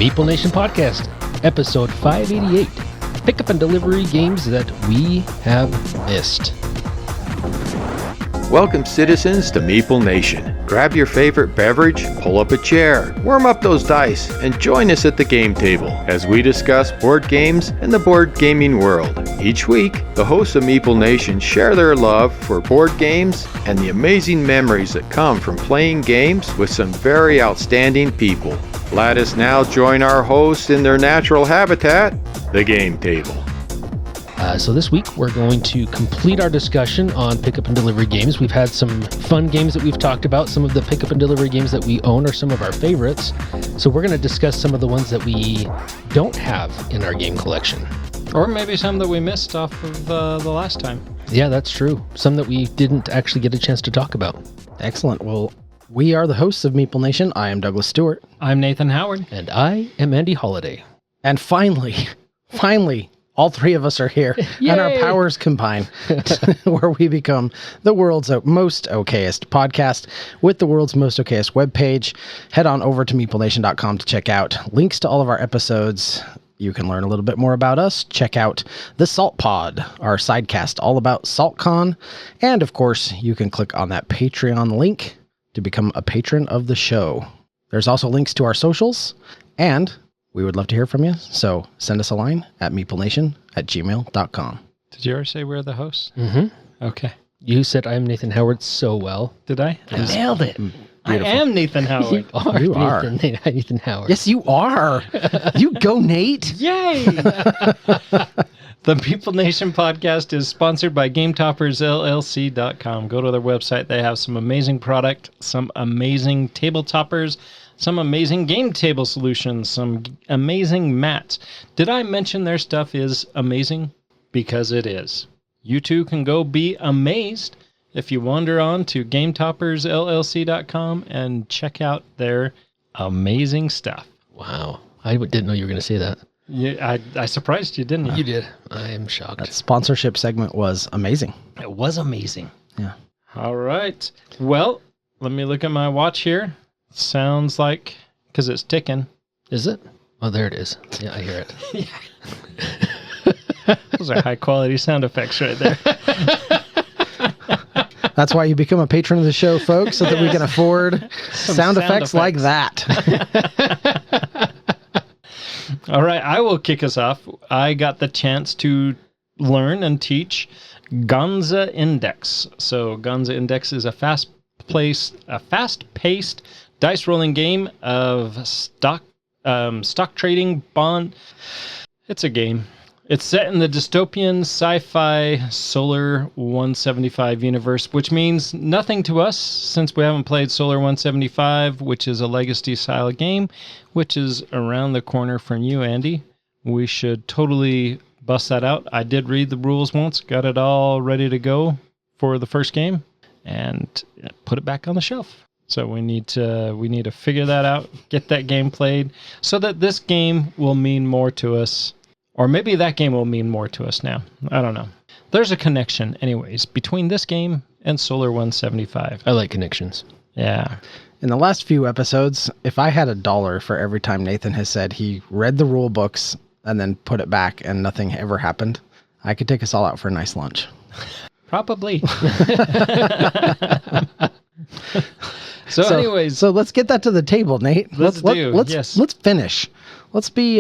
Meeple Nation Podcast, episode 588. Pickup and delivery games that we have missed. Welcome, citizens, to Meeple Nation. Grab your favorite beverage, pull up a chair, warm up those dice, and join us at the game table as we discuss board games and the board gaming world. Each week, the hosts of Meeple Nation share their love for board games and the amazing memories that come from playing games with some very outstanding people. Let us now join our hosts in their natural habitat, the game table. So this week, we're going to complete our discussion on pickup and delivery games. We've had some fun games that we've talked about. Some of the pickup and delivery games that we own are some of our favorites. So we're going to discuss some of the ones that we don't have in our game collection. Or maybe some that we missed off of the last time. Yeah, that's true. Some that we didn't actually get a chance to talk about. Excellent. Well, we are the hosts of Meeple Nation. I am Douglas Stewart. I'm Nathan Howard. And I am Andy Holiday. And finally, all three of us are here. And our powers combine where we become the world's most Okayest podcast with the world's most Okayest webpage. Head on over to meeplenation.com to check out links to all of our episodes. You can learn a little bit more about us. Check out the SaltPOD, our sidecast all about SaltCON. And of course, you can click on that Patreon link to become a patron of the show. There's also links to our socials, and we would love to hear from you. So send us a line at meeplenation@gmail.com. Did you ever say we're the hosts? Mm-hmm. Okay. You said I'm Nathan Howard so well. Did I? Yeah. Nailed it. Beautiful. I am Nathan Howard. You are Nathan Howard. Yes, you are. You go, Nate. Yay! The Meeple Nation podcast is sponsored by GameToppersLLC.com. Go to their website. They have some amazing product, some amazing tabletoppers, some amazing game table solutions, some amazing mats. Did I mention their stuff is amazing? Because it is. You too can go be amazed if you wander on to GameToppersLLC.com and check out their amazing stuff. Wow. I didn't know you were going to say that. Yeah, I surprised you, didn't I? You did. I am shocked. That sponsorship segment was amazing. It was amazing. Yeah. All right. Well, let me look at my watch here. Sounds like, because it's ticking. Is it? Oh, there it is. Yeah, I hear it. Those are high quality sound effects right there. That's why you become a patron of the show, folks, so that we can afford sound effects like that. All right, I will kick us off. I got the chance to learn and teach Gonza Index. So Gonza Index is a fast-paced dice rolling game of stock trading bond. It's a game. It's set in the dystopian sci-fi Solar 175 universe, which means nothing to us since we haven't played Solar 175, which is a legacy-style game, which is around the corner from you, Andy. We should totally bust that out. I did read the rules once, got it all ready to go for the first game, and put it back on the shelf. So we need to figure that out, get that game played, so that this game will mean more to us. Or maybe that game will mean more to us now. I don't know. There's a connection, anyways, between this game and Solar 175. I like connections. Yeah. In the last few episodes, if I had $1 for every time Nathan has said he read the rule books and then put it back and nothing ever happened, I could take us all out for a nice lunch. Probably. So anyways. So let's get that to the table, Nate. Let's finish. Let's be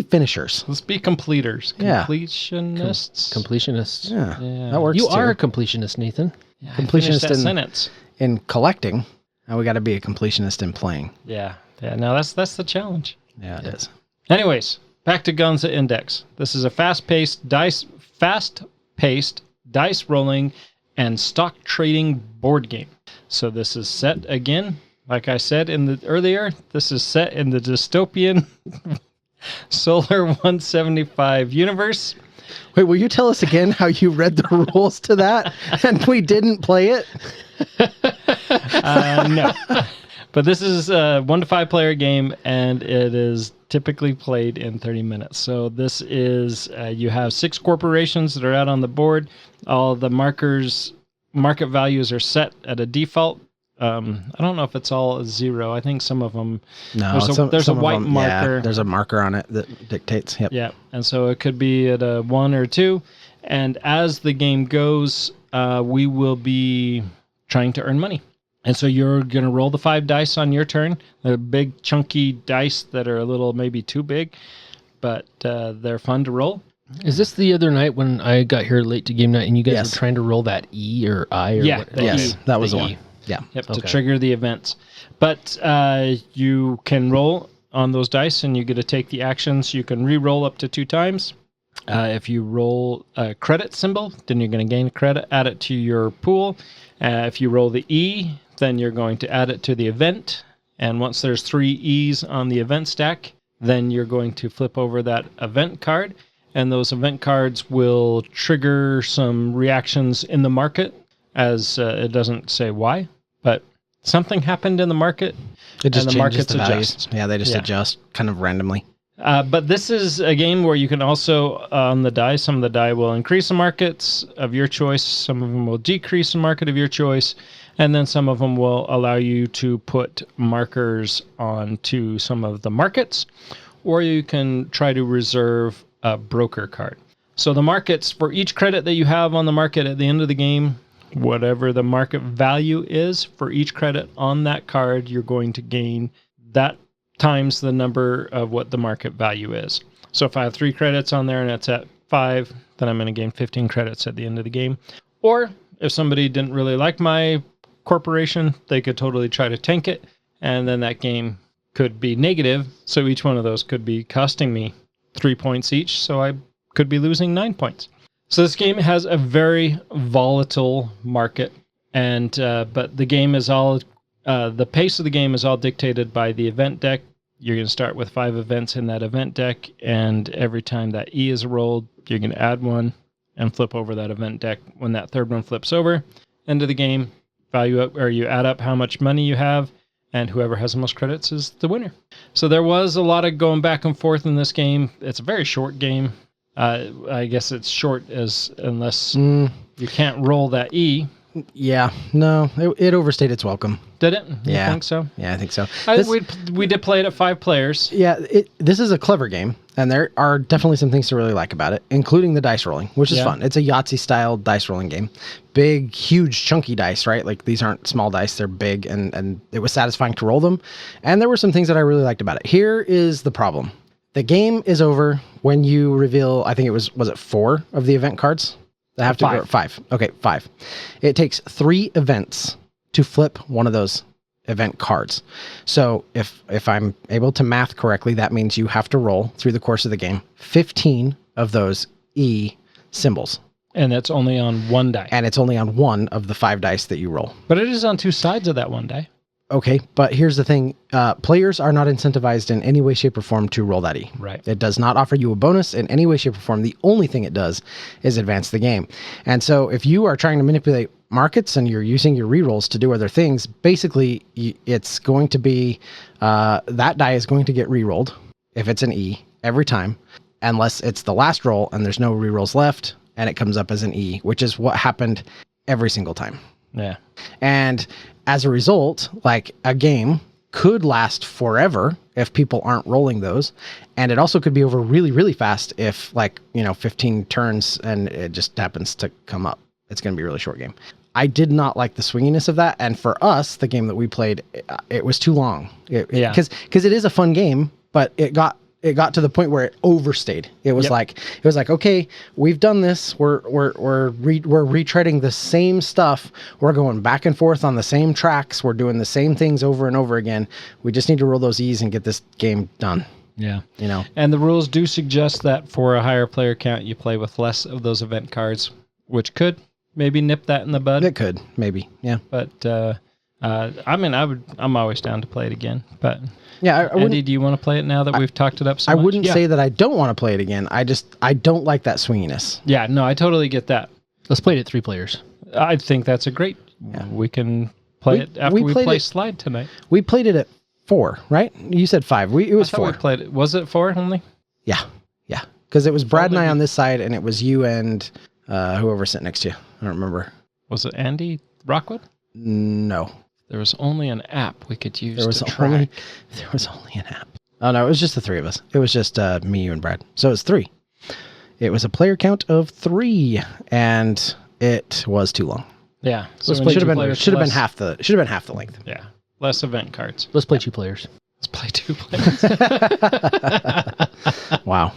finishers. Let's be completers. Yeah. Completionists. Completionists. Yeah. Yeah. That works You too. are a completionist, Nathan. Yeah, completionist that sentence. in collecting. Now we got to be a completionist in playing. Yeah. No, that's the challenge. Yeah, it is. Anyways, back to Gonza Index. This is a fast-paced dice rolling and stock trading board game. So this is set again, like I said earlier, this is set in the dystopian Solar 175 universe. Wait, will you tell us again how you read the rules to that and we didn't play it? No. But this is a 1 to 5 player game, and it is typically played in 30 minutes. So this is, you have 6 corporations that are out on the board. All the market values are set at a default I don't know if it's all 0. I think some of them. No, there's a white them, marker. Yeah, there's a marker on it that dictates. Yep. Yeah, and so it could be at a 1 or 2. And as the game goes, we will be trying to earn money. And so you're going to roll the 5 dice on your turn. They're big, chunky dice that are a little maybe too big, but they're fun to roll. Is this the other night when I got here late to game night and you guys Yes. were trying to roll that E or I? Or Yeah, what? Yes, that was the E. one. Yeah. Yep, to Okay. trigger the events. But you can roll on those dice and you get to take the actions. You can re-roll up to 2 times. If you roll a credit symbol, then you're going to gain credit, add it to your pool. If you roll the E, then you're going to add it to the event. And once there's 3 E's on the event stack, then you're going to flip over that event card. And those event cards will trigger some reactions in the market, as it doesn't say why, but something happened in the market. It just and the changes markets the values. adjust. Yeah, they just Yeah. adjust kind of randomly. But this is a game where you can also, on the die, some of the die will increase the markets of your choice, some of them will decrease the market of your choice, and then some of them will allow you to put markers onto some of the markets, or you can try to reserve a broker card. So the markets, for each credit that you have on the market at the end of the game, whatever the market value is for each credit on that card, you're going to gain that times the number of what the market value is. So if I have 3 credits on there and it's at 5, then I'm going to gain 15 credits at the end of the game. Or if somebody didn't really like my corporation, they could totally try to tank it, and then that game could be negative. So each one of those could be costing me 3 points each, so I could be losing 9 points. So this game has a very volatile market, and but the game is all the pace of the game is all dictated by the event deck. You're going to start with 5 events in that event deck, and every time that E is rolled, you're going to add 1 and flip over that event deck. When that 3rd one flips over, end of the game, value up, or you add up how much money you have, and whoever has the most credits is the winner. So there was a lot of going back and forth in this game. It's a very short game. I guess it's short unless you can't roll that E. Yeah, no, it overstayed its welcome. Did it? Yeah. You think so? Yeah, I think so. We did play it at 5 players. Yeah, this is a clever game, and there are definitely some things to really like about it, including the dice rolling, which is fun. It's a Yahtzee-style dice rolling game. Big, huge, chunky dice, right? Like, these aren't small dice, they're big, and it was satisfying to roll them. And there were some things that I really liked about it. Here is the problem. The game is over when you reveal, I think it was it 4 of the event cards? That have to go 5. Okay, 5. It takes 3 events to flip one of those event cards. So if I'm able to math correctly, that means you have to roll through the course of the game 15 of those E symbols. And that's only on 1 die. And it's only on 1 of the 5 dice that you roll. But it is on 2 sides of that 1 die. Okay, but here's the thing. Players are not incentivized in any way, shape, or form to roll that E. Right. It does not offer you a bonus in any way, shape, or form. The only thing it does is advance the game. And so if you are trying to manipulate markets and you're using your rerolls to do other things, basically it's going to be, that die is going to get rerolled if it's an E every time, unless it's the last roll and there's no rerolls left and it comes up as an E, which is what happened every single time. Yeah. And as a result, like, a game could last forever if people aren't rolling those. And it also could be over really, really fast if, 15 turns and it just happens to come up. It's going to be a really short game. I did not like the swinginess of that. And for us, the game that we played, it was too long. Because it is a fun game, but it got to the point where it overstayed. It was like, okay, we've done this. We're retreading the same stuff. We're going back and forth on the same tracks. We're doing the same things over and over again. We just need to roll those E's and get this game done. Yeah. You know. And the rules do suggest that for a higher player count, you play with less of those event cards, which could maybe nip that in the bud. It could, maybe. Yeah. But I'm always down to play it again. But yeah, Andy, do you want to play it now that we've talked it up so much? I wouldn't say that I don't want to play it again. I don't like that swinginess. Yeah, no, I totally get that. Let's play it at 3 players. I think that's a great. Yeah. We can play it after we play Slide tonight. We played it at 4, right? You said 5. It was 4. We played it. Was it 4 only? Yeah. Because it was Brad and I on this side, and it was you and whoever sat next to you. I don't remember. Was it Andy Rockwood? No. there was only an app we could use There was to track. only an app. Oh no, it was just the 3 of us. It was just me, you, and Brad. So it's 3. It was a player count of 3, and it was too long. Yeah. So Should when you have play been with should have been less- half the length. Yeah. Less event cards. Let's play 2 players. Let's play 2 players. Wow.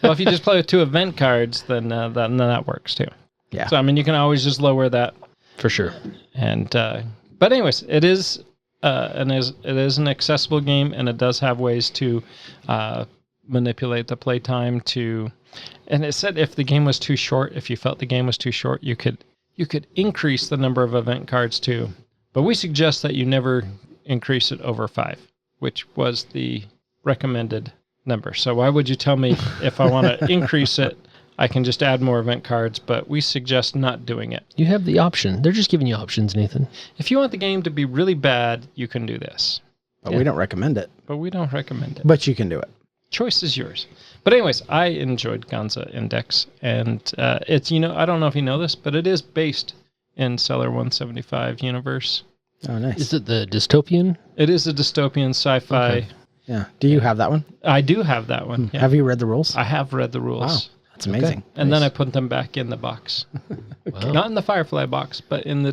Well, if you just play with 2 event cards, then that works too. Yeah. So I mean, you can always just lower that. For sure. And but anyways, it is an accessible game, and it does have ways to manipulate the playtime to. And it said if the game was too short, if you felt the game was too short, you could increase the number of event cards too. But we suggest that you never increase it over 5, which was the recommended number. So why would you tell me if I want to increase it, I can just add more event cards, but we suggest not doing it. You have the option. They're just giving you options, Nathan. If you want the game to be really bad, you can do this. But we don't recommend it. But we don't recommend it. But you can do it. Choice is yours. But anyways, I enjoyed Gonza Index, and it's, I don't know if you know this, but it is based in Cellar 175 universe. Oh, nice. Is it the dystopian? It is a dystopian sci-fi. Okay. Yeah. Do you have that one? I do have that one. Yeah. Have you read the rules? I have read the rules. Wow. That's amazing. And then I put them back in the box. Wow. Not in the Firefly box, but in the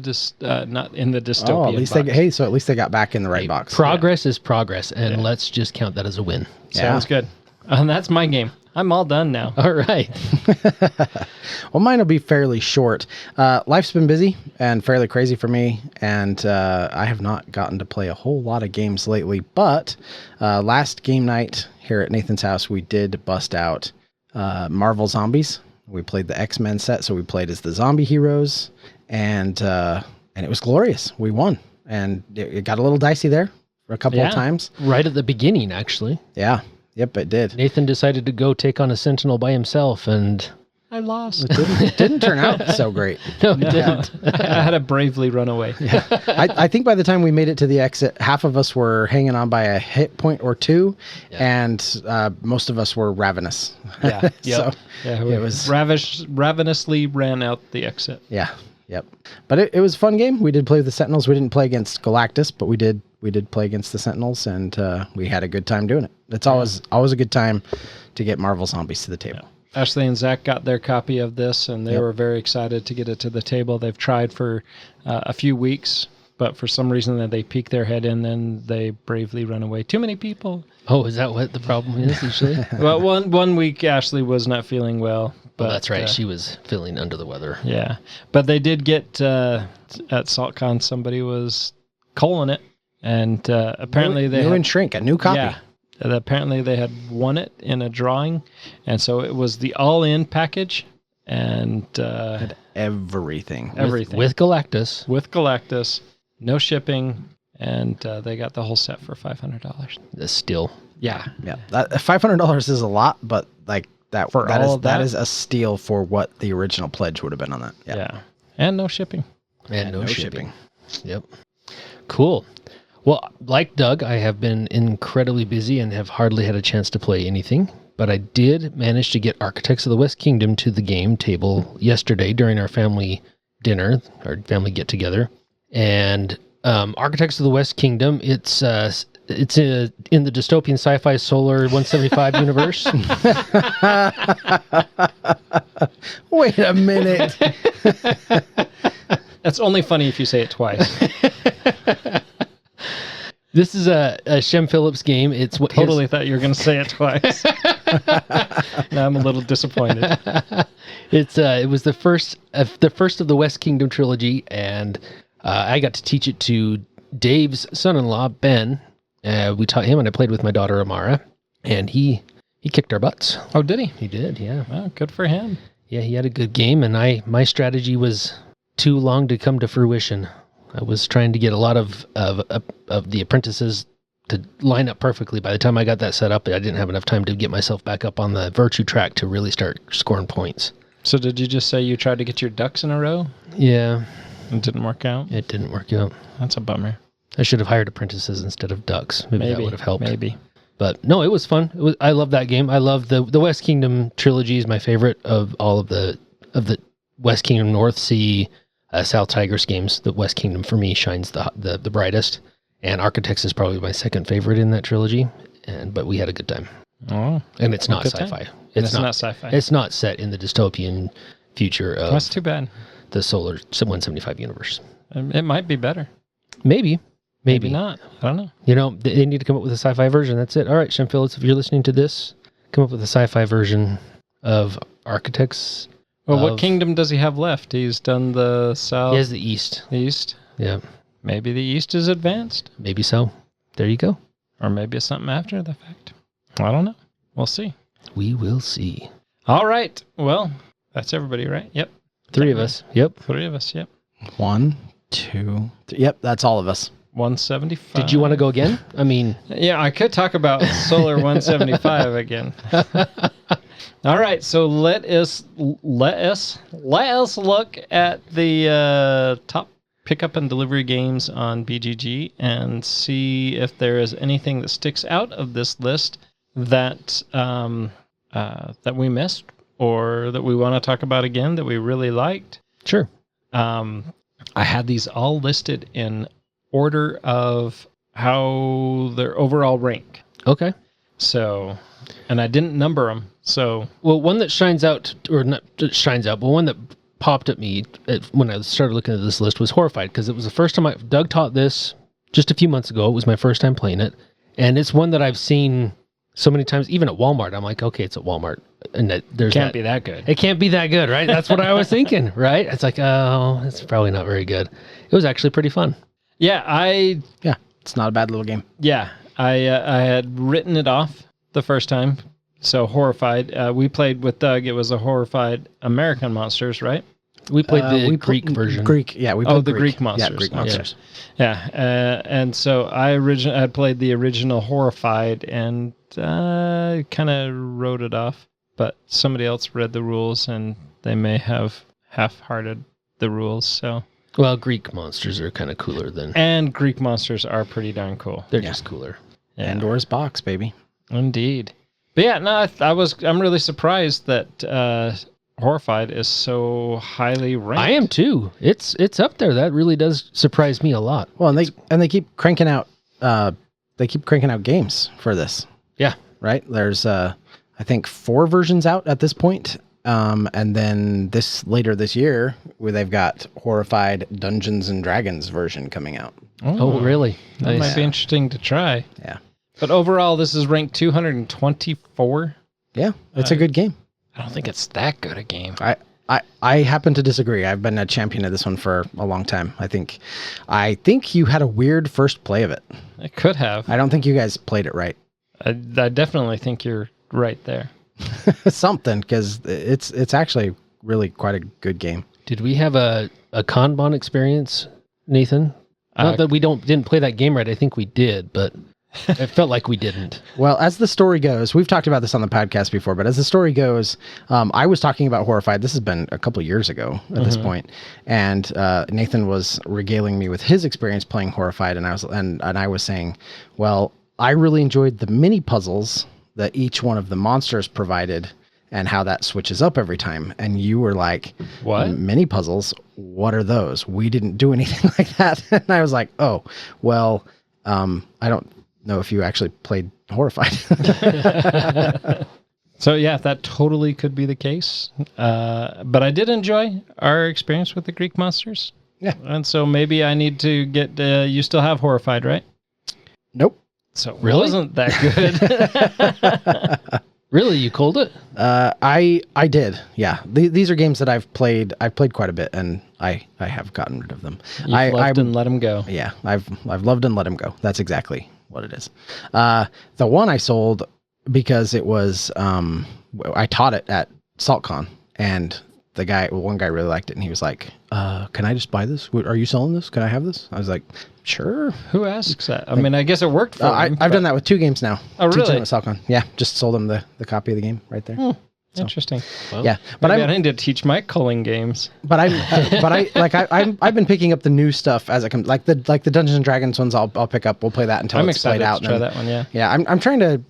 not in the dystopian Oh, at least box. so at least they got back in the right box. Progress is progress, and let's just count that as a win. Sounds good. And that's my game. I'm all done now. All right. Well, mine will be fairly short. Life's been busy and fairly crazy for me, and I have not gotten to play a whole lot of games lately. But last game night here at Nathan's house, we did bust out Marvel Zombies. We played the X-Men set, so we played as the zombie heroes, and it was glorious. We won, and it got a little dicey there for a couple of times. Right at the beginning, actually. Yeah. Yep, it did. Nathan decided to go take on a sentinel by himself, and I lost. It didn't turn out so great. no, it didn't. I had to bravely run away. Yeah. I think by the time we made it to the exit, half of us were hanging on by a hit point or 2, and most of us were ravenous. Yeah. So Yeah, it was ravenously ran out the exit. Yeah. Yep. But it was a fun game. We did play the Sentinels. We didn't play against Galactus, but we did play against the Sentinels, and we had a good time doing it. It's always a good time to get Marvel Zombies to the table. Yeah. Ashley and Zach got their copy of this, and they were very excited to get it to the table. They've tried for a few weeks, but for some reason that they peek their head in, then they bravely run away. Too many people. Oh, is that what the problem is usually? Well, one week Ashley was not feeling well. But That's right. She was feeling under the weather. Yeah. But they did get, at SaltCON, somebody was calling it. And apparently they New and Shrink, a new copy. Yeah. Apparently they had won it in a drawing. And so it was the all-in package. And Had everything. everything. With Galactus. With Galactus. No shipping. And they got the whole set for $500. Still. Yeah. Yeah. That $500 is a lot, but like that For that all is of that that? is a steal for what the original pledge would have been on that. Yeah. And no shipping. And no shipping. Yep. Cool. Well, like Doug, I have been incredibly busy and have hardly had a chance to play anything, but I did manage to get Architects of the West Kingdom to the game table yesterday during our family dinner, our family get-together. And Architects of the West Kingdom, it's in the dystopian sci-fi solar 175 universe. Wait a minute. That's only funny if you say it twice. This is a Shem Phillips game. It's what Totally thought you were going to say it twice. Now I'm a little disappointed. It was the first of the West Kingdom trilogy, and I got to teach it to Dave's son-in-law Ben. We taught him, and I played with my daughter Amara, and he kicked our butts. Oh, did he? He did, yeah. Well, good for him. Yeah, he had a good game, and my strategy was too long to come to fruition. I was trying to get a lot of the apprentices to line up perfectly. By the time I got that set up, I didn't have enough time to get myself back up on the virtue track to really start scoring points. So did you just say you tried to get your ducks in a row? Yeah. It didn't work out? It didn't work out. That's a bummer. I should have hired apprentices instead of ducks. Maybe that would have helped. Maybe. But no, it was fun. I love that game. I love the West Kingdom trilogy is my favorite of all of the West Kingdom North Sea South Tigers games, the West Kingdom for me shines the brightest. And Architects is probably my second favorite in that trilogy. But we had a good time. Oh, and it's not sci-fi. And it's not sci-fi. It's not set in the dystopian future of That's too bad. the Solar 175 universe. It might be better. Maybe Not. I don't know. You know, they need to come up with a sci-fi version. That's it. All right, Shem Phillips, if you're listening to this, come up with a sci-fi version of Architects. Well, what kingdom does he have left? He's done the south. He has the East. The East. Yeah, Maybe the East is advanced, maybe so. There you go. or maybe it's something after the fact. I don't know. We'll see. We will see. All right. Well, that's everybody, right? Yep. 3 of us. Yep. 3 of us. Yep. 1, 2, 3. Yep, that's all of us. 175. Did you want to go again? I mean, Yeah, I could talk about Solar 175 again. All right, so let us look at the top pickup and delivery games on BGG and see if there is anything that sticks out of this list that that we missed or that we want to talk about again that we really liked. sure. I had these all listed in order of how their overall rank. Okay. So, and I didn't number them. So, Well, one that shines out, or not that shines out, but one that popped at me when I started looking at this list was Horrified, because it was the first time Doug taught this just a few months ago. It was my first time playing it. And it's one that I've seen so many times, even at Walmart. I'm like, okay, it's at Walmart. And there's can't be that good. It can't be that good, right? That's what I was thinking, right? It's like, oh, it's probably not very good. It was actually pretty fun. Yeah, Yeah, it's not a bad little game. I had written it off the first time. So Horrified. We played with Doug. It was a Horrified American Monsters, right? We played the Greek version. Greek, yeah. We played the Greek monsters. Yeah, Greek Okay. monsters. Yeah, and so I had played the original Horrified and kind of wrote it off. But somebody else read the rules and they may have half-hearted the rules. So Well, Greek monsters are kind of cooler than... and Greek monsters are pretty darn cool. They're just cooler. Yeah. Pandora's box, baby. Indeed. But yeah, no, I'm really surprised that Horrified is so highly ranked. I am too. It's up there. That really does surprise me a lot. Well, and they keep cranking out games for this. Yeah. Right? There's I think 4 versions out at this point. And then later this year, where they've got Horrified Dungeons and Dragons version coming out. Oh, really? That might be interesting to try. Yeah. But overall, this is ranked 224. Yeah, it's a good game. I don't think it's that good a game. I happen to disagree. I've been a champion of this one for a long time. I think you had a weird first play of it. I could have. I don't think you guys played it right. I definitely think you're right there. Something, because it's actually really quite a good game. Did we have a Kanban experience, Nathan? Not that we didn't play that game right. I think we did, but it felt like we didn't. Well, as the story goes, we've talked about this on the podcast before, but as the story goes, I was talking about Horrified. This has been a couple of years ago at this point, and Nathan was regaling me with his experience playing Horrified, and I was saying, well, I really enjoyed the mini puzzles that each one of the monsters provided and how that switches up every time. And you were like, what? Mini puzzles? What are those? We didn't do anything like that. And I was like, oh, well, I don't know if you actually played Horrified. So yeah, that totally could be the case. But I did enjoy our experience with the Greek monsters. Yeah. And so maybe I need to get, you still have Horrified, right? Nope. So it Really? wasn't that good. Really? You called it? I did. Yeah. These are games that I've played quite a bit, and I have gotten rid of them. You've loved and let them go. Yeah. I've loved and let them go. That's exactly what it is. The one I sold because it was, I taught it at SaltCON, and one guy really liked it, and he was like, can I just buy this? Are you selling this? Can I have this? I was like, sure. Who asks that? I mean, I guess it worked for him. I've done that with 2 games now. Oh, really? Teaching them at SaltCON. Yeah, just sold them the copy of the game right there. Interesting. Well, Yeah, But but I need to teach my culling games. I've been picking up the new stuff as it comes. Like the Dungeons and Dragons ones, I'll pick up. We'll play that until I'm it's played excited out. to try that one, yeah. Yeah, I'm trying to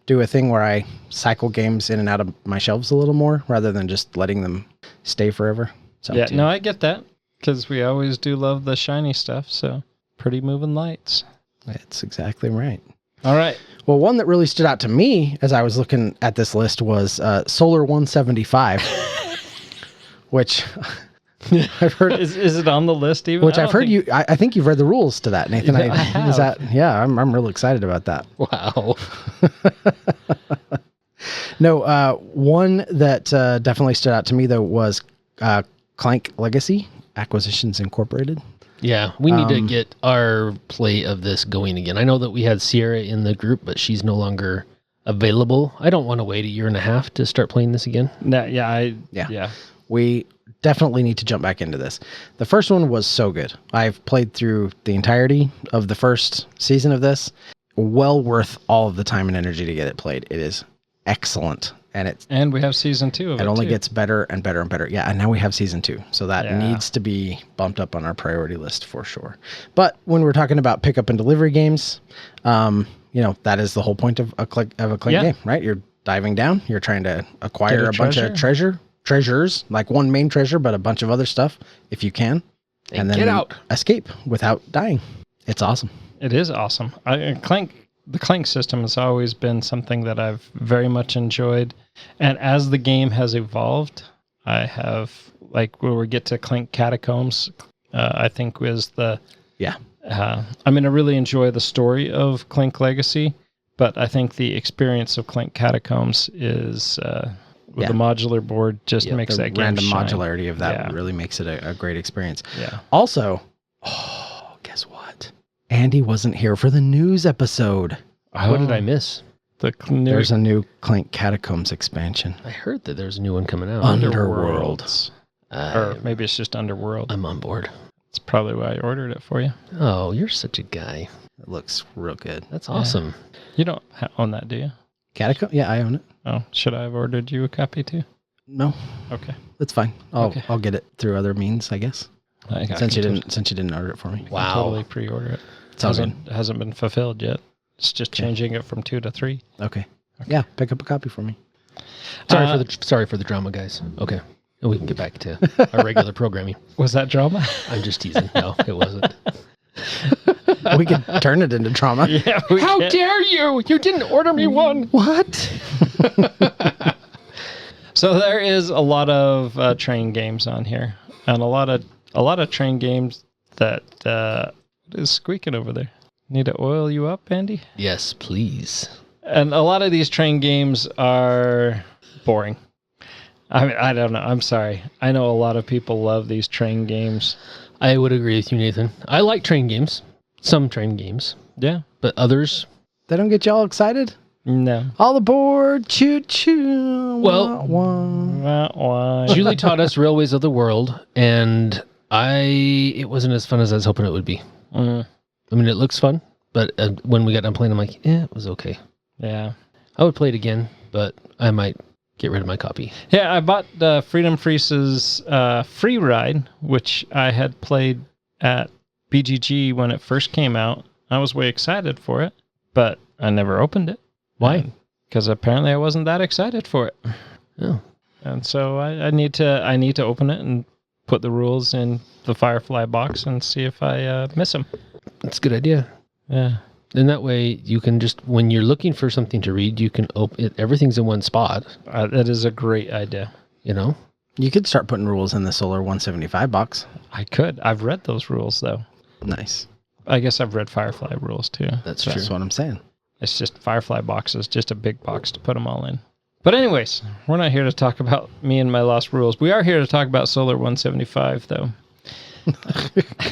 do a thing where I cycle games in and out of my shelves a little more rather than just letting them stay forever. So Yeah, no, I get that. Because we always do love the shiny stuff, so pretty moving lights. That's exactly right. All right. Well, one that really stood out to me as I was looking at this list was Solar 175, which I've heard. Is it on the list even? Which I've heard you. I think you've read the rules to that, Nathan. I have. Is that? Yeah, I'm really excited about that. Wow. No, one that definitely stood out to me though was Clank Legacy Acquisitions Incorporated. Yeah, we need to get our play of this going again. I know that we had Sierra in the group, but she's no longer available. I don't want to wait a year and a half to start playing this again. No, yeah. We definitely need to jump back into this. The first one was so good. I've played through the entirety of the first season of this. Well worth all of the time and energy to get it played. It is excellent. And we have season 2 of it. It only too. gets better and better and better. Yeah, and now we have season 2. So that Yeah. needs to be bumped up on our priority list for sure. But when we're talking about pickup and delivery games, that is the whole point of a Clank game, right? You're diving down, you're trying to acquire Get a a bunch of treasures, like one main treasure, but a bunch of other stuff if you can. And then get out. Escape without dying. It's awesome. It is awesome. The Clank system has always been something that I've very much enjoyed. And as the game has evolved, I have, like, when we get to Clank Catacombs, I think was the... Yeah. I really enjoy the story of Clank Legacy, but I think the experience of Clank Catacombs is... with the modular board just makes that game random shine. modularity of that really makes it a great experience. Yeah. Also, guess what? Andy wasn't here for the news episode. What did I miss? There's a new Clank Catacombs expansion. I heard that there's a new one coming out. Underworld. Or maybe it's just Underworld. I'm on board. That's probably why I ordered it for you. Oh, you're such a guy. It looks real good. That's awesome. You don't own that, do you? Catacomb? Yeah, I own it. Oh, should I have ordered you a copy too? No, Okay. that's fine. I'll get it through other means, I guess. Since you didn't order it for me. Wow. Totally pre-order it. It's all good. It hasn't been fulfilled yet. It's just changing it from 2 to 3. Okay. Yeah, pick up a copy for me. Sorry for the drama, guys. Okay. And we can get back to our regular programming. Was that drama? I'm just teasing. No, it wasn't. We can turn it into trauma. Yeah. How dare you? You didn't order me one. What? So there is a lot of train games on here, and a lot of train games that what is squeaking over there. Need to oil you up, Andy? Yes, please. And a lot of these train games are boring. I mean, I don't know. I'm sorry. I know a lot of people love these train games. I would agree with you, Nathan. I like train games. Some train games. Yeah. But others... They don't get y'all excited? No. All aboard, choo choo. Well, Why? Julie taught us Railways of the World, and it wasn't as fun as I was hoping it would be. I mean, it looks fun, but when we got done playing, I'm like, it was okay. Yeah. I would play it again, but I might get rid of my copy. Yeah, I bought Freedom Freeze's Free Ride, which I had played at BGG when it first came out. I was way excited for it, but I never opened it. Why? Because apparently I wasn't that excited for it. Oh. And so I need to open it and put the rules in the Firefly box and see if I miss them. That's a good idea. Yeah. And that way you can just, when you're looking for something to read, you can open it. Everything's in one spot. That is a great idea. You know? You could start putting rules in the Solar 175 box. I could. I've read those rules, though. Nice. I guess I've read Firefly rules, too. That's true. That's what I'm saying. It's just Firefly boxes, just a big box to put them all in. But anyways, we're not here to talk about me and my lost rules. We are here to talk about Solar 175, though.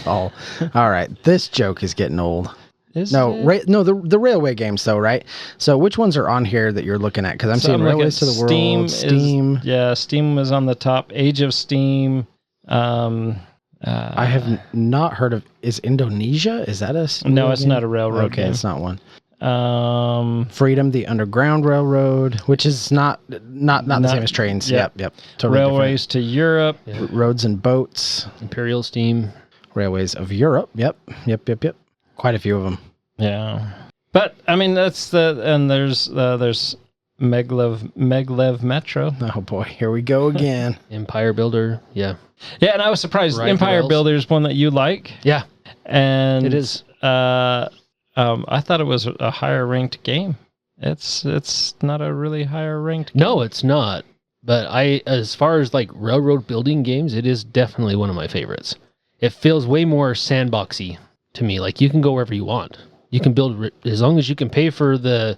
All right. This joke is getting old. The railway games, though, right? So which ones are on here that you're looking at? Because I'm seeing Railways to the World, Steam. Steam was on the top. Age of Steam. I have not heard of. Is Indonesia? Is that a? No, it's not a railroad game. It's not one. Freedom, the Underground Railroad, which is not the same as trains. Yep. Totally Railways to Europe. Yep. Roads and Boats. Imperial Steam. Railways of Europe. Yep. Quite a few of them. Yeah. But I mean, there's Meglev Metro. Oh boy, here we go again. Empire Builder. Yeah. Yeah, and I was surprised. Right, Empire Rails. Builder is one that you like. Yeah. And It is. I thought it was a higher ranked game. It's not a really higher ranked game. No, it's not. But as far as like railroad building games, it is definitely one of my favorites. It feels way more sandboxy to me. Like you can go wherever you want. You can build as long as you can pay to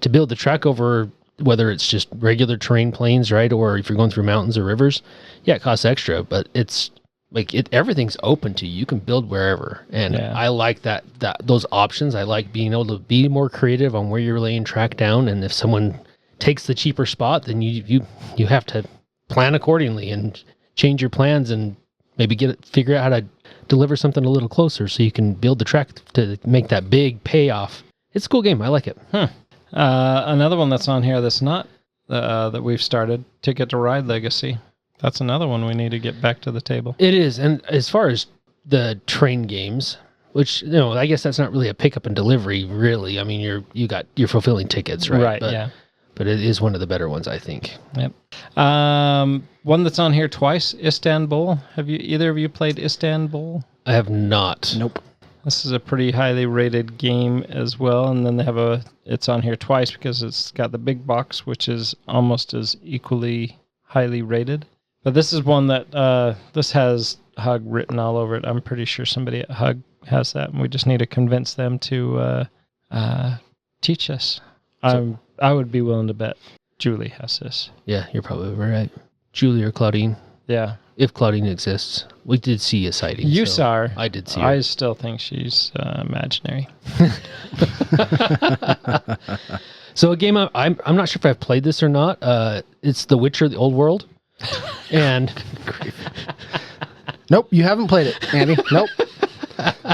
build the track over, whether it's just regular terrain plains, right? Or if you're going through mountains or rivers, yeah, it costs extra, but it's like everything's open to you. You can build wherever. And I like those options. I like being able to be more creative on where you're laying track down. And if someone takes the cheaper spot, then you have to plan accordingly and change your plans and maybe figure out how to deliver something a little closer so you can build the track to make that big payoff. It's a cool game. I like it. Another one that's on here that's not that we've started, Ticket to Ride Legacy. That's another one we need to get back to the table. It is. And as far as the train games, which, I guess that's not really a pickup and delivery, really. I mean, you're fulfilling tickets, right? Right, But it is one of the better ones, I think. Yep. One that's on here twice, Istanbul. Have either of you played Istanbul? I have not. Nope. This is a pretty highly rated game as well, and then they have it's on here twice because it's got the big box, which is almost as equally highly rated. But this is one that this has Hug written all over it. I'm pretty sure somebody at Hug has that, and we just need to convince them to teach us. I would be willing to bet Julie has this. Yeah, you're probably right. Julie or Claudine. Yeah. If Claudine exists. We did see a sighting. You saw her. I did see her. I still think she's imaginary. So a game I'm not sure if I've played this or not. It's The Witcher: The Old World. And Nope, you haven't played it, Andy. Nope.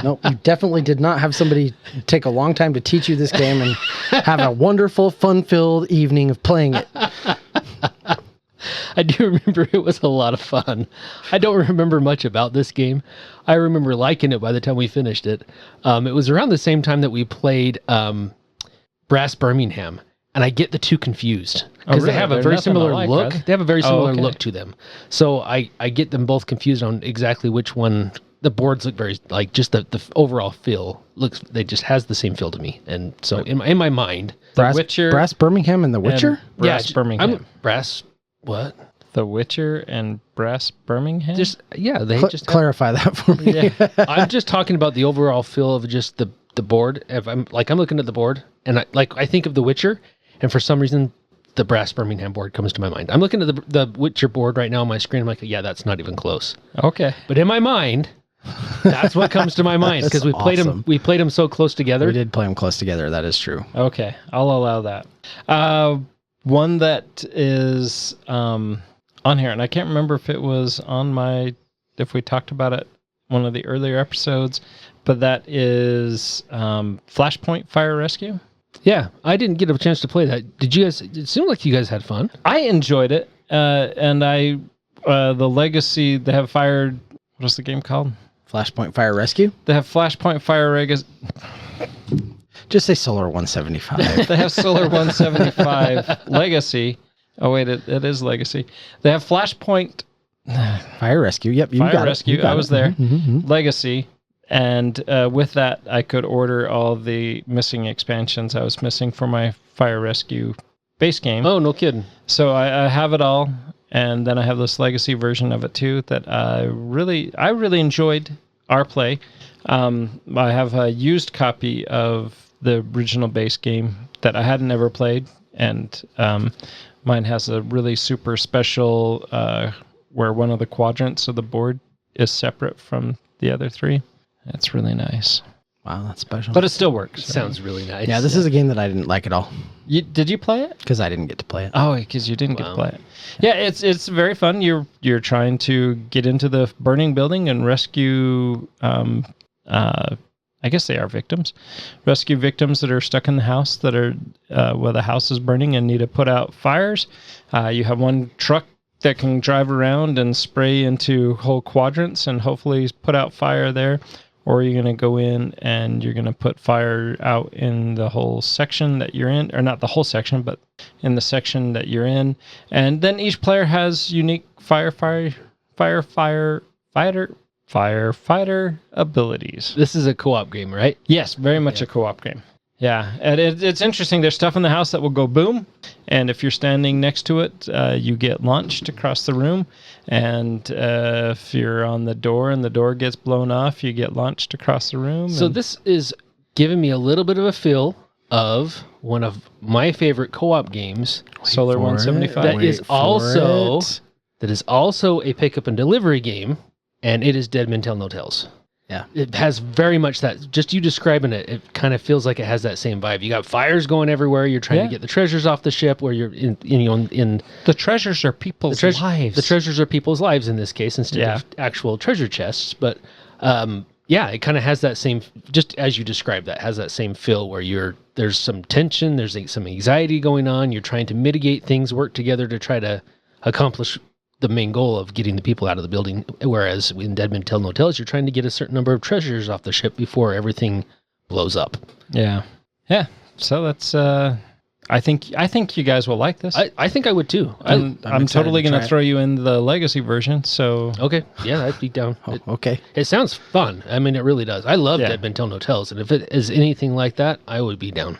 Nope, you definitely did not have somebody take a long time to teach you this game and have a wonderful, fun-filled evening of playing it. I do remember it was a lot of fun. I don't remember much about this game. I remember liking it by the time we finished it. It was around the same time that we played Brass Birmingham, and I get the two confused because they have a very similar look. They have a very similar look to them. So I get them both confused on exactly which one. The boards look very like just the overall feel looks. They just has the same feel to me, and so in my mind, Brass Birmingham and The Witcher. Brass Birmingham. Brass what? The Witcher and Brass Birmingham. Just they just clarify that for me. Yeah. I'm just talking about the overall feel of just the board. If I'm looking at the board and I think of The Witcher, and for some reason the Brass Birmingham board comes to my mind. I'm looking at the Witcher board right now on my screen. I'm like, yeah, that's not even close. Okay, but in my mind. That's what comes to my mind because we played them. We played them so close together. We did play them close together. That is true. Okay, I'll allow that. One that is on here, and I can't remember if it was if we talked about it one of the earlier episodes, but that is Flashpoint Fire Rescue. Yeah, I didn't get a chance to play that. Did you guys? It seemed like you guys had fun. I enjoyed it, and the Legacy they have fired. What's the game called? Flashpoint Fire Rescue? They have Flashpoint Fire Rescue. Just say Solar 175. They have Solar 175 Legacy. Oh, wait, it is Legacy. They have Flashpoint Fire Rescue. Yep, you Fire got Rescue. it. I was there. Mm-hmm. Legacy. And with that, I could order all the missing expansions I was missing for my Fire Rescue base game. Oh, no kidding. So I have it all. And then I have this Legacy version of it too that I really enjoyed our play. I have a used copy of the original base game that I hadn't ever played, and mine has a really super special where one of the quadrants of the board is separate from the other three. It's really nice. Wow, that's special. But it still works. Sounds really nice. Yeah, this is a game that I didn't like at all. Did you play it? Because I didn't get to play it. Oh, because you didn't get to play it. Yeah, it's very fun. You're trying to get into the burning building and rescue. I guess they are victims. Rescue victims that are stuck in the house that are where the house is burning and need to put out fires. You have one truck that can drive around and spray into whole quadrants and hopefully put out fire there. or are you going to go in and you're going to put fire out in the whole section that you're in, or not the whole section, but in the section that you're in. And then each player has unique firefighter abilities. This is a co-op game, right? Yes, very much a co-op game. Yeah, and it's interesting. There's stuff in the house that will go boom, and if you're standing next to it, you get launched across the room. And if you're on the door and the door gets blown off, you get launched across the room. So this is giving me a little bit of a feel of one of my favorite co-op games, Solar 175. That is also a pickup and delivery game, and it is Dead Men Tell No Tales. Yeah. It has very much that, just you describing it, it kind of feels like it has that same vibe. You got fires going everywhere. You're trying to get the treasures off the ship, where you're in the treasures are people's lives. The treasures are people's lives in this case instead of actual treasure chests. But it kind of has that same, just as you described, that has that same feel where there's some tension, there's some anxiety going on. You're trying to mitigate things, work together to try to accomplish the main goal of getting the people out of the building, whereas in Dead Men Tell No Tales, you're trying to get a certain number of treasures off the ship before everything blows up. Yeah. So that's. I think you guys will like this. I think I would too. I'm totally going to throw you in the legacy version. So okay, yeah, I'd be down. Okay, it sounds fun. I mean, it really does. I love Dead Men Tell No Tales, and if it is anything like that, I would be down.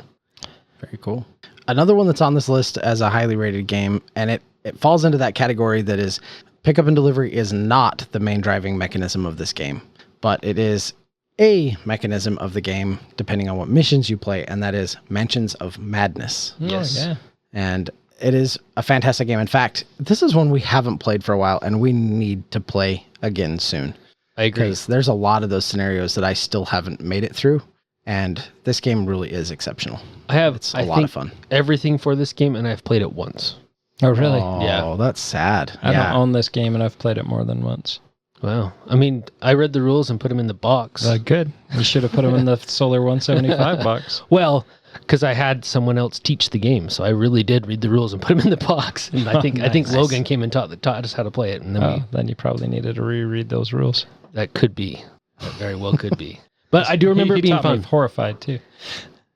Very cool. Another one that's on this list as a highly rated game, and it falls into that category that is pickup and delivery is not the main driving mechanism of this game, but it is a mechanism of the game depending on what missions you play, and that is Mansions of Madness. Yes. Yeah. And it is a fantastic game. In fact, this is one we haven't played for a while, and we need to play again soon. I agree. Because there's a lot of those scenarios that I still haven't made it through, and this game really is exceptional. It's a lot of fun. Everything for this game, and I've played it once. Oh, really? Oh, yeah. That's sad. I don't own this game, and I've played it more than once. Wow. I mean, I read the rules and put them in the box. Good. You should have put them in the Solar 175 box. Well, because I had someone else teach the game, so I really did read the rules and put them in the box. And I think Logan came and taught us how to play it, and then you probably needed to reread those rules. That could be. That very well could be. But I do remember it being taught fun. Me Horrified too.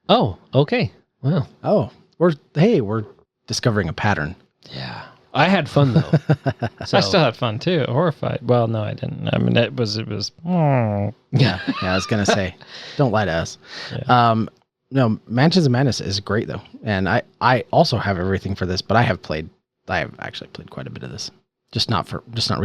Oh, okay. Wow. Oh, we're discovering a pattern. Yeah. I had fun though. I still had fun too. Horrified. Well, no, I didn't. I mean, it was. Yeah. I was gonna say, don't lie to us. Yeah. No, Mansions of Madness is great though, and I also have everything for this, but I have actually played quite a bit of this, just not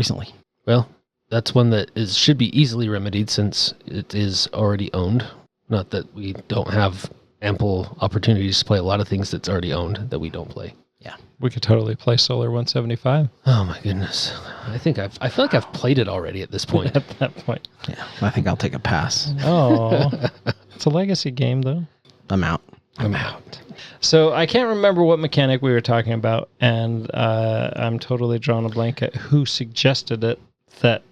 recently. Well, that's one that should be easily remedied since it is already owned. Not that we don't have ample opportunities to play a lot of things that's already owned that we don't play. Yeah. We could totally play Solar 175. Oh my goodness. I feel like I've played it already at this point. At that point. Yeah. I think I'll take a pass. Oh. It's a legacy game though. I'm out. So I can't remember what mechanic we were talking about, and I'm totally drawn a blank at who suggested it, that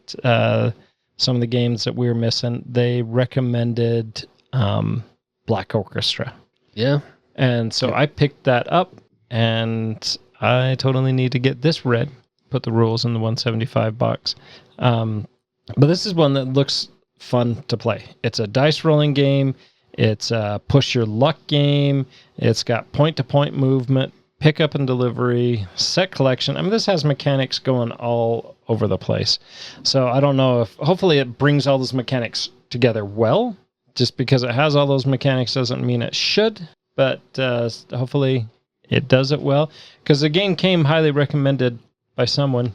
some of the games that we were missing, they recommended Black Orchestra. Yeah. And so I picked that up, and I totally need to get this read, put the rules in the 175 box. But this is one that looks fun to play. It's a dice rolling game. It's a push your luck game. It's got point-to-point movement, pickup and delivery, set collection. I mean, this has mechanics going all over the place. So I don't know hopefully it brings all those mechanics together well. Just because it has all those mechanics doesn't mean it should, but hopefully it does it well. Because the game came highly recommended by someone,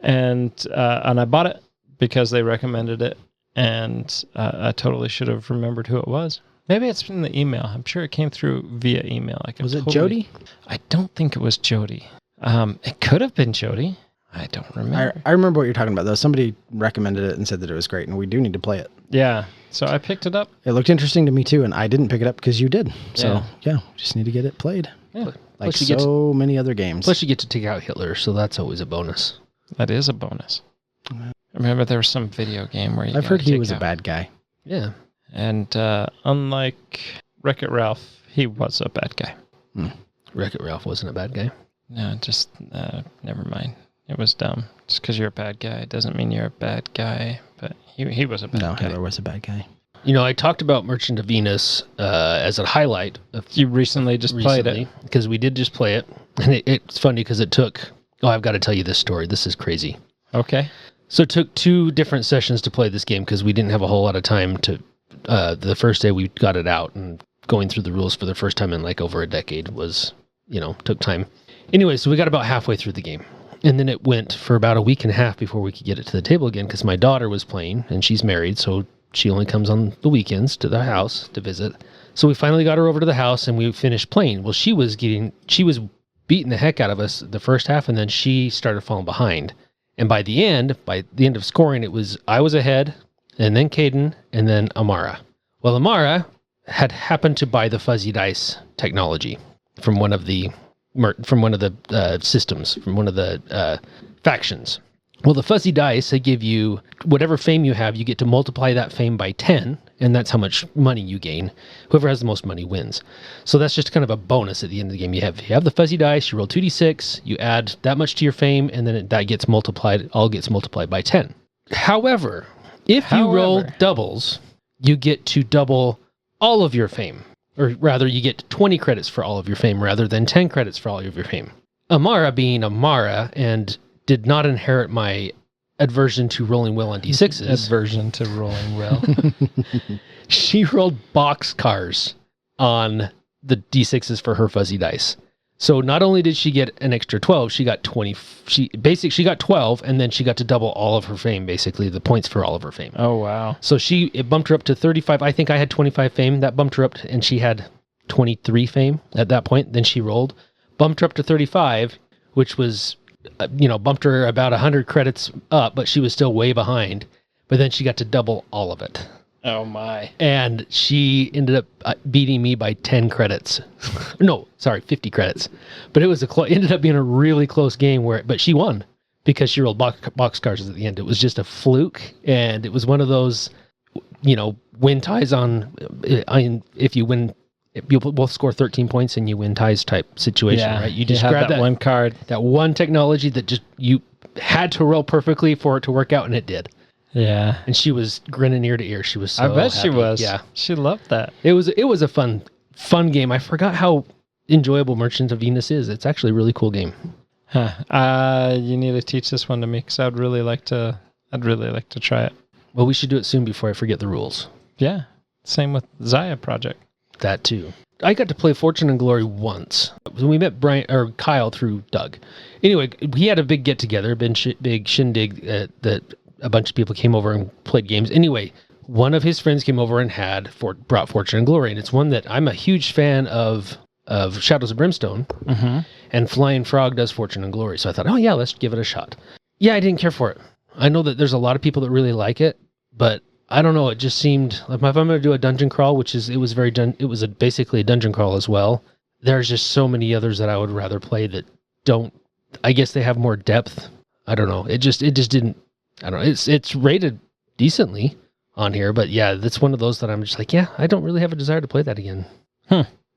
and I bought it because they recommended it. And I totally should have remembered who it was. Maybe it's in the email. I'm sure it came through via email. Was it Jody? I don't think it was Jody. It could have been Jody. I don't remember. I remember what you're talking about, though. Somebody recommended it and said that it was great, and we do need to play it. Yeah. So I picked it up. It looked interesting to me, too, and I didn't pick it up because you did. So, yeah, just need to get it played. Yeah. Like so many other games. Plus, you get to take out Hitler, so that's always a bonus. That is a bonus. I remember there was some video game where I've heard he was a bad guy. Yeah. And unlike Wreck-It Ralph, he was a bad guy. Wreck-It Ralph wasn't a bad guy. No, just never mind. It was dumb. Just because you're a bad guy doesn't mean you're a bad guy. but he was a bad No, guy. Hitler was a bad guy. You know, I talked about Merchant of Venus as a highlight. You recently just played it. Because we did just play it. And it's funny because it took... Oh, I've got to tell you this story. This is crazy. Okay. So it took 2 different sessions to play this game because we didn't have a whole lot of time to... the first day we got it out, and going through the rules for the first time in like over a decade was, took time. Anyway, so we got about halfway through the game. And then it went for about a week and a half before we could get it to the table again because my daughter was playing, and she's married, so she only comes on the weekends to the house to visit. So we finally got her over to the house, and we finished playing. Well, she was beating the heck out of us the first half, and then she started falling behind. And by the end of scoring, I was ahead, and then Caden, and then Amara. Well, Amara had happened to buy the fuzzy dice technology from one of the systems, from one of the factions. Well, the fuzzy dice, they give you whatever fame you have, you get to multiply that fame by 10, and that's how much money you gain. Whoever has the most money wins. So that's just kind of a bonus at the end of the game. You have the fuzzy dice, you roll 2d6, you add that much to your fame, and then that gets multiplied, all gets multiplied by 10. However, if you roll doubles, you get to double all of your fame. Or rather, you get 20 credits for all of your fame rather than 10 credits for all of your fame. Amara being Amara and did not inherit my aversion to rolling well on D6s. Aversion to rolling well. She rolled boxcars on the D6s for her fuzzy dice. So not only did she get an extra 12, she got 20. She got 12, and then she got to double all of her fame, basically the points for all of her fame. Oh, wow. So it bumped her up to 35. I think I had 25 fame. That bumped her up, and she had 23 fame at that point. Then she rolled, bumped her up to 35, which was, bumped her about 100 credits up, but she was still way behind. But then she got to double all of it. Oh, my. And she ended up beating me by 10 credits. No, sorry, 50 credits. But it was ended up being a really close game but she won because she rolled boxcars at the end. It was just a fluke, and it was one of those, win ties on, if you win, you'll both score 13 points and you win ties type situation, right? You just grab that one card. That one technology that just, you had to roll perfectly for it to work out, and it did. Yeah. And she was grinning ear to ear. She was so I bet happy. she was. Yeah. She loved that. It was a fun game. I forgot how enjoyable Merchant of Venus is. It's actually a really cool game. Huh. You need to teach this one to me because I'd really like to try it. Well, we should do it soon before I forget the rules. Yeah. Same with Zaya Project. That too. I got to play Fortune and Glory once. We met Kyle through Doug. Anyway, he had a big get together, big shindig that a bunch of people came over and played games. Anyway, one of his friends came over and brought Fortune and Glory, and it's one that I'm a huge fan of Shadows of Brimstone, and Flying Frog does Fortune and Glory. So I thought, oh yeah, let's give it a shot. Yeah, I didn't care for it. I know that there's a lot of people that really like it, but I don't know. It just seemed like if I'm going to do a dungeon crawl, it was basically a dungeon crawl as well. There's just so many others that I would rather play that don't. I guess they have more depth. I don't know. It just didn't. I don't know. It's rated decently on here, but yeah, that's one of those that I'm just like, yeah, I don't really have a desire to play that again.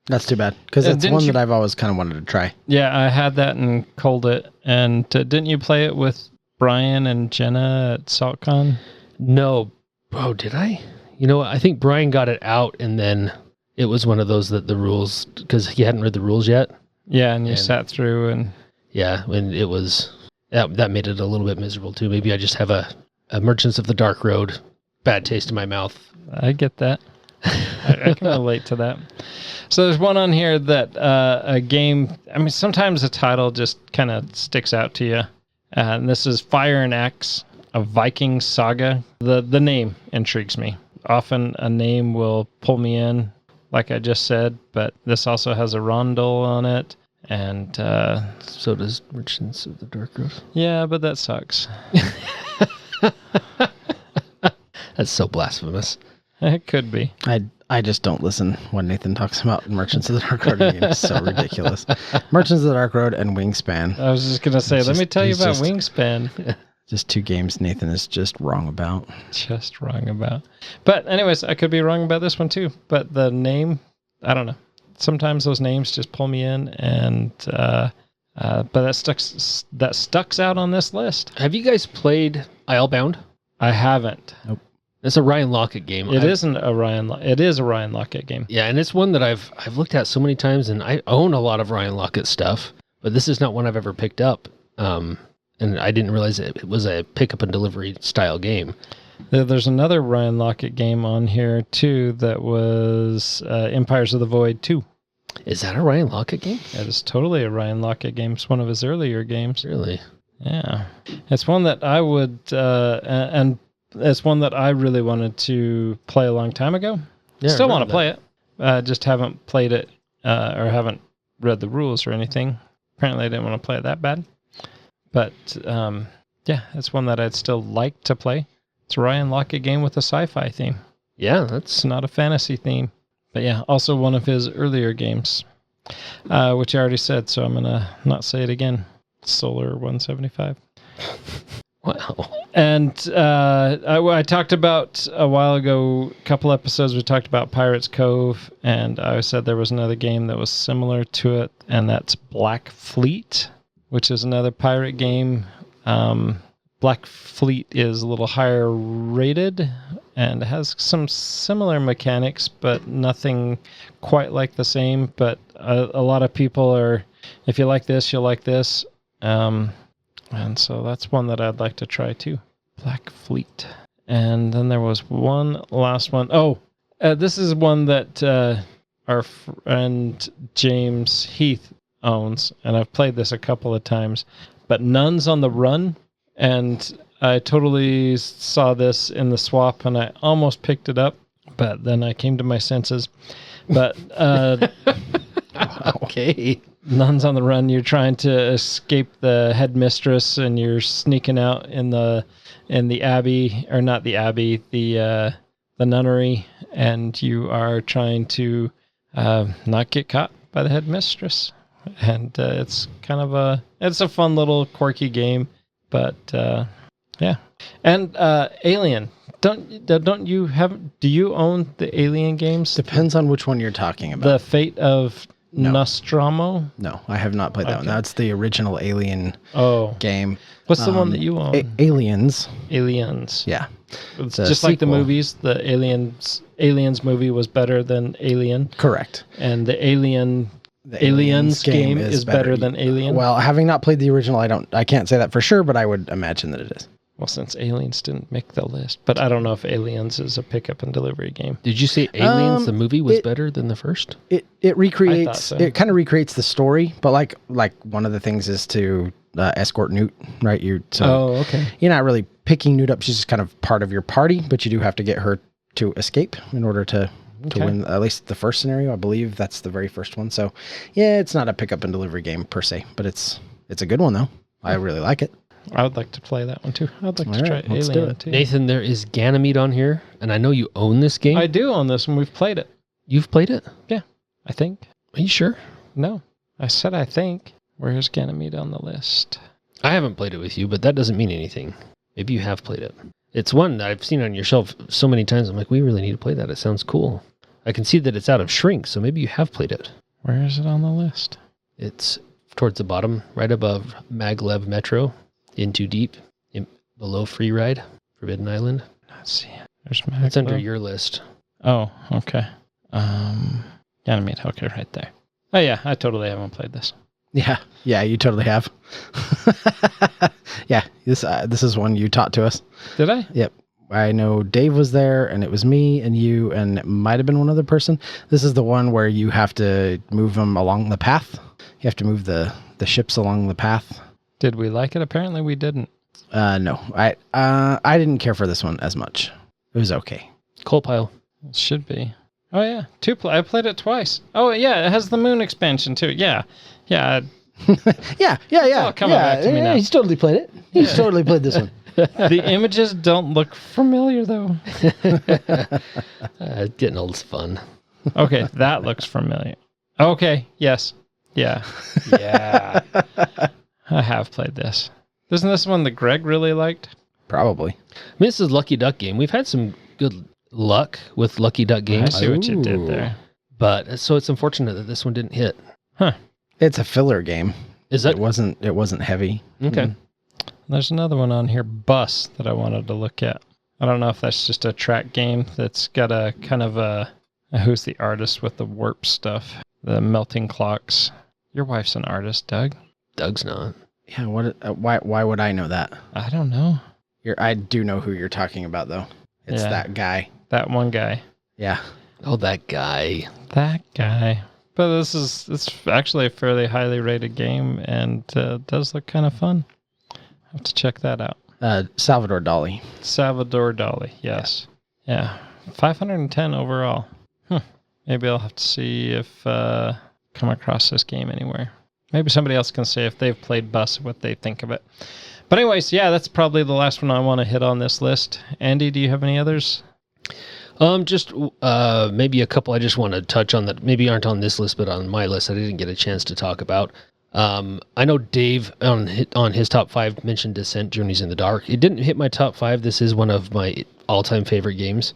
That's too bad because it's one that I've always kind of wanted to try. Yeah, I had that and culled it. And didn't you play it with Brian and Jenna at SaltCON? No. Oh, did I? I think Brian got it out, and then it was one of those that the rules, because he hadn't read the rules yet. Yeah, and you sat through and... Yeah, and it was... That made it a little bit miserable, too. Maybe I just have a Merchants of the Dark Road bad taste in my mouth. I get that. I can relate to that. So there's one on here that a game... I mean, sometimes a title just kind of sticks out to you. And this is Fire and Axe, a Viking saga. The name intrigues me. Often a name will pull me in, like I just said, but this also has a rondel on it. And so does Merchants of the Dark Road. Yeah, but that sucks. That's so blasphemous. It could be. I just don't listen when Nathan talks about Merchants of the Dark Road. It's so ridiculous. Merchants of the Dark Road and Wingspan. I was just going to say, let me tell you about Wingspan. Just 2 games Nathan is just wrong about. Just wrong about. But anyways, I could be wrong about this one too. But the name, I don't know. Sometimes those names just pull me in, and but that stucks out on this list. Have you guys played Islebound? I haven't. Nope. It's a Ryan Lockett game. It isn't a Ryan. It is a Ryan Lockett game. Yeah, and it's one that I've looked at so many times, and I own a lot of Ryan Lockett stuff, but this is not one I've ever picked up. And I didn't realize it was a pickup and delivery style game. There's another Ryan Lockett game on here too that was Empires of the Void 2. Is that a Ryan Lockett game? It is totally a Ryan Lockett game. It's one of his earlier games. Really? Yeah, it's one that I would, and it's one that I really wanted to play a long time ago. Yeah, Still want to play it. Just haven't played it or haven't read the rules or anything. Apparently, I didn't want to play it that bad. But yeah, it's one that I'd still like to play. It's a Ryan Lockett game with a sci-fi theme. Yeah, It's not a fantasy theme. But yeah, also one of his earlier games, which I already said, so I'm going to not say it again. Solar 175. Wow. And I talked about a while ago, a couple episodes, we talked about Pirates Cove, and I said there was another game that was similar to it, and that's Black Fleet, which is another pirate game. Black Fleet is a little higher rated and has some similar mechanics, but nothing quite like the same. But a lot of people are, if you like this, you'll like this. And so that's one that I'd like to try too. Black Fleet. And then there was one last one. Oh, this is one that our friend James Heath owns, and I've played this a couple of times. But Nuns on the Run, and I totally saw this in the swap, and I almost picked it up, but then I came to my senses. But Okay. Nuns on the Run, you're trying to escape the headmistress, and you're sneaking out in the abbey, or not the abbey, the nunnery, and you are trying to not get caught by the headmistress. And it's kind of it's a fun little quirky game, but yeah. And Alien. Do you own the Alien games? Depends on which one you're talking about. The Fate of Nostromo? No, I have not played that one. That's the original Alien game. What's the one that you own? Aliens. Aliens. Yeah. It's just like the movies. The Aliens movie was better than Alien. Correct. And the Aliens game is better than Alien. Well, having not played the original, I can't say that for sure, but I would imagine that it is. Well, since Aliens didn't make the list, but I don't know if Aliens is a pickup and delivery game. Did you say Aliens, the movie, was better than the first? It recreates, so. It kind of recreates the story, but like one of the things is to escort Newt, right? Okay. You're not really picking Newt up. She's just kind of part of your party, but you do have to get her to escape in order to win at least the first scenario. I believe that's the very first one. So yeah, it's not a pickup and delivery game per se, but it's a good one though. I really like it. I would like to play that one too. I'd like to try let's do Alien it. too. Nathan, there is Ganymede on here, and I know you own this game. I do own this one. We've played it. You've played it? Yeah, I think. Are you sure? No, I said I think. Where's Ganymede on the list? I haven't played it with you, but that doesn't mean anything. Maybe you have played it. It's one that I've seen on your shelf so many times. I'm like, we really need to play that. It sounds cool. I can see that it's out of Shrink, so maybe you have played it. Where is it on the list? It's towards the bottom, right above Maglev Metro, Into Deep, below Free Ride, Forbidden Island. Let's see. There's It's under your list. Oh, okay. Ganymede. Okay, right there. Oh yeah, I totally haven't played this. Yeah, you totally have. Yeah, this is one you taught to us. Did I? Yep. I know Dave was there, and it was me and you, and it might have been one other person. This is the one where you have to move them along the path. You have to move the ships along the path. Did we like it? Apparently we didn't. No, I didn't care for this one as much. It was okay. Coal pile. It should be. Oh yeah, I played it twice. Oh yeah, it has the moon expansion too. Yeah. Yeah. all coming back to me now. He's totally played it. He's totally played this one. The images don't look familiar though. Getting old is fun. Okay, that looks familiar. Okay, yes. Yeah. Yeah. I have played this. Isn't this one that Greg really liked? Probably. I mean, this is Lucky Duck game. We've had some good luck with Lucky Duck I games. see what you did there. But so it's unfortunate that this one didn't hit. Huh. It's a filler game. Is that? It wasn't heavy. Okay. There's another one on here, Bus, that I wanted to look at. I don't know if that's just a track game that's got a kind of a... Who's the artist with the warp stuff? The melting clocks. Your wife's an artist, Doug. Doug's not. Yeah, why would I know that? I don't know. I do know who you're talking about, though. It's that guy. That one guy. Yeah. Oh, that guy. That guy. But it's actually a fairly highly rated game and does look kind of fun. I have to check that out. Salvador Dali. Salvador Dali, yes. Yeah. 510 overall. Maybe I'll have to see if come across this game anywhere. Maybe somebody else can say if they've played Bus, what they think of it. But anyways, yeah, that's probably the last one I want to hit on this list. Andy, do you have any others? Just maybe a couple I just want to touch on that maybe aren't on this list, but on my list I didn't get a chance to talk about. I know Dave on his top 5 mentioned Descent: Journeys in the Dark. It didn't hit my top 5. This is one of my all-time favorite games.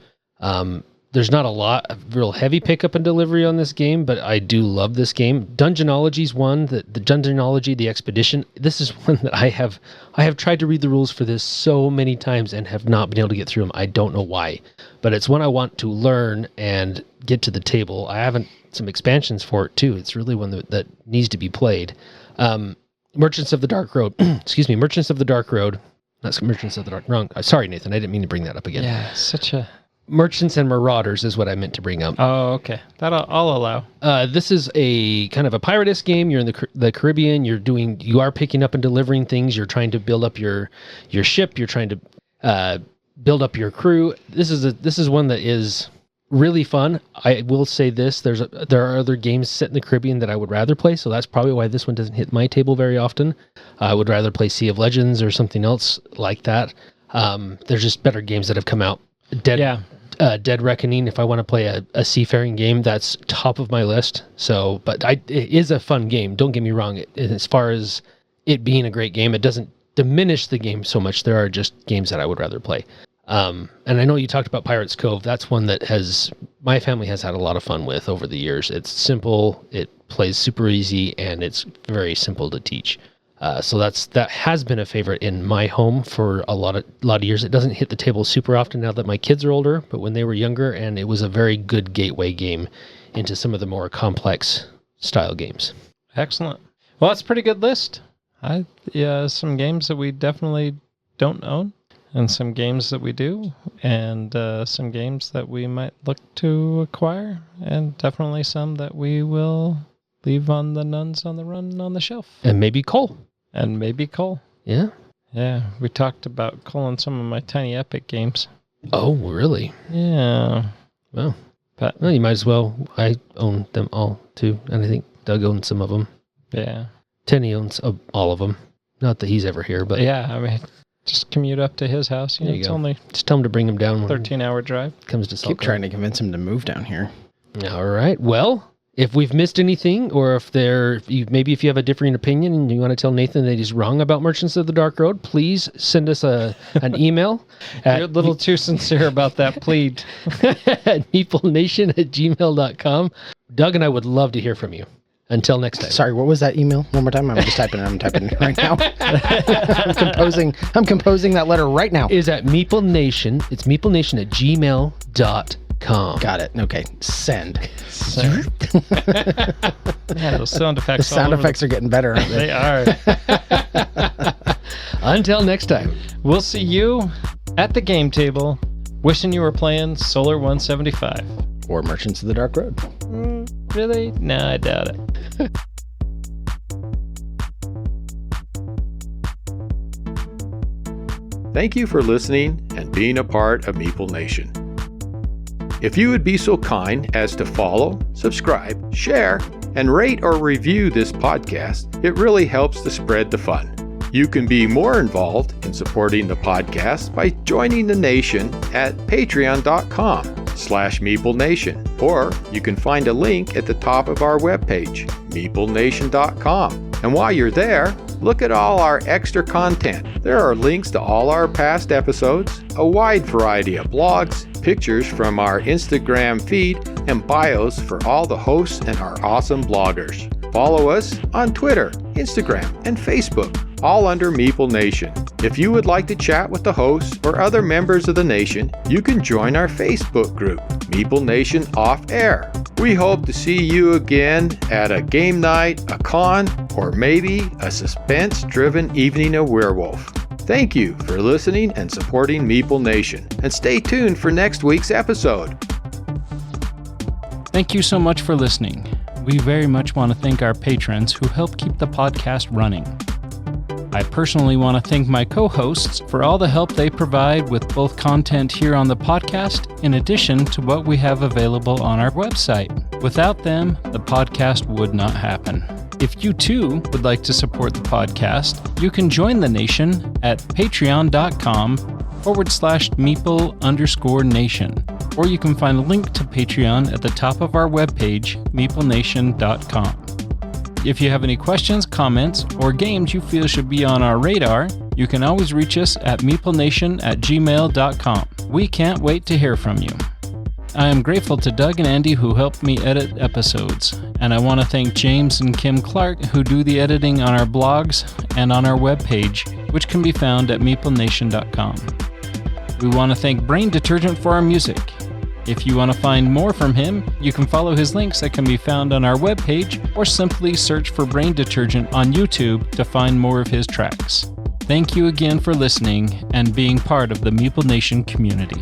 There's not a lot of real heavy pickup and delivery on this game, but I do love this game. Dungeonology's one, the Dungeonology, the Expedition. This is one that I have tried to read the rules for this so many times and have not been able to get through them. I don't know why, but it's one I want to learn and get to the table. I haven't some expansions for it too. It's really one that needs to be played. Merchants of the Dark Road. Excuse me, Merchants of the Dark Road. That's Merchants of the Dark. Wrong. Sorry, Nathan. I didn't mean to bring that up again. Yeah, such a... Merchants and Marauders is what I meant to bring up. Oh, okay. That I'll allow. This is a kind of a piratist game. You're in the Caribbean. You are picking up and delivering things. You're trying to build up your ship. You're trying to build up your crew. This is one that is really fun. I will say this: there are other games set in the Caribbean that I would rather play. So that's probably why this one doesn't hit my table very often. I would rather play Sea of Legends or something else like that. There's just better games that have come out. Dead Reckoning, if I want to play a seafaring game, that's top of my list. So, but it is a fun game. Don't get me wrong. As far as it being a great game, it doesn't diminish the game so much. There are just games that I would rather play. And I know you talked about Pirates Cove. That's one that my family has had a lot of fun with over the years. It's simple, it plays super easy, and it's very simple to teach. So that has been a favorite in my home for a lot of years. It doesn't hit the table super often now that my kids are older, but when they were younger, and it was a very good gateway game into some of the more complex style games. Excellent. Well, that's a pretty good list. Some games that we definitely don't own, and some games that we do, and some games that we might look to acquire, and definitely some that we will leave on the Nuns on the Run on the shelf. And maybe Cole. Yeah. Yeah, we talked about Cole in some of my Tiny Epic games. Oh, really? Yeah. Well, you might as well. I own them all, too. And I think Doug owns some of them. Yeah. Tenny owns all of them. Not that he's ever here, but... Yeah, I mean, just commute up to his house. There you it's go. only... Just tell him to bring him down. 13-hour drive. Comes to SaltCON. Keep trying to convince him to move down here. All right. Well... If we've missed anything, or if you have a differing opinion and you want to tell Nathan that he's wrong about Merchants of the Dark Road, please send us an email. You're a little too sincere about that plead. At meeplenation@gmail.com. Doug and I would love to hear from you. Until next time. Sorry, what was that email? One more time. I'm just typing it. I'm typing it right now. I'm composing that letter right now. Is at Meeple Nation. It's meeplenation@gmail.com. Got it. Okay. Send. Yeah, those sound effects. The sound effects are getting better, aren't they? They are. Until next time. We'll see you at the game table. Wishing you were playing Solar 175. Or Merchants of the Dark Road. Really? No, I doubt it. Thank you for listening and being a part of Meeple Nation. If you would be so kind as to follow, subscribe, share, and rate or review this podcast, it really helps to spread the fun. You can be more involved in supporting the podcast by joining the nation at patreon.com/MeepleNation, or you can find a link at the top of our webpage, meeplenation.com. And while you're there, look at all our extra content. There are links to all our past episodes, a wide variety of blogs, pictures from our Instagram feed, and bios for all the hosts and our awesome bloggers. Follow us on Twitter, Instagram, and Facebook. all under Meeple Nation. If you would like to chat with the hosts or other members of the nation, you can join our Facebook group, Meeple Nation Off Air. We hope to see you again at a game night, a con, or maybe a suspense-driven evening of werewolf. Thank you for listening and supporting Meeple Nation, and stay tuned for next week's episode. Thank you so much for listening. We very much want to thank our patrons who help keep the podcast running. I personally want to thank my co-hosts for all the help they provide with both content here on the podcast, in addition to what we have available on our website. Without them, the podcast would not happen. If you too would like to support the podcast, you can join the nation at patreon.com/Meeple_Nation. Or you can find a link to Patreon at the top of our webpage, meeplenation.com. If you have any questions, comments, or games you feel should be on our radar, you can always reach us at meeplenation@gmail.com. We can't wait to hear from you. I am grateful to Doug and Andy who helped me edit episodes, and I want to thank James and Kim Clark who do the editing on our blogs and on our webpage, which can be found at meeplenation.com. We want to thank Brain Detergent for our music. If you want to find more from him, you can follow his links that can be found on our webpage, or simply search for Brain Detergent on YouTube to find more of his tracks. Thank you again for listening and being part of the Meeple Nation community.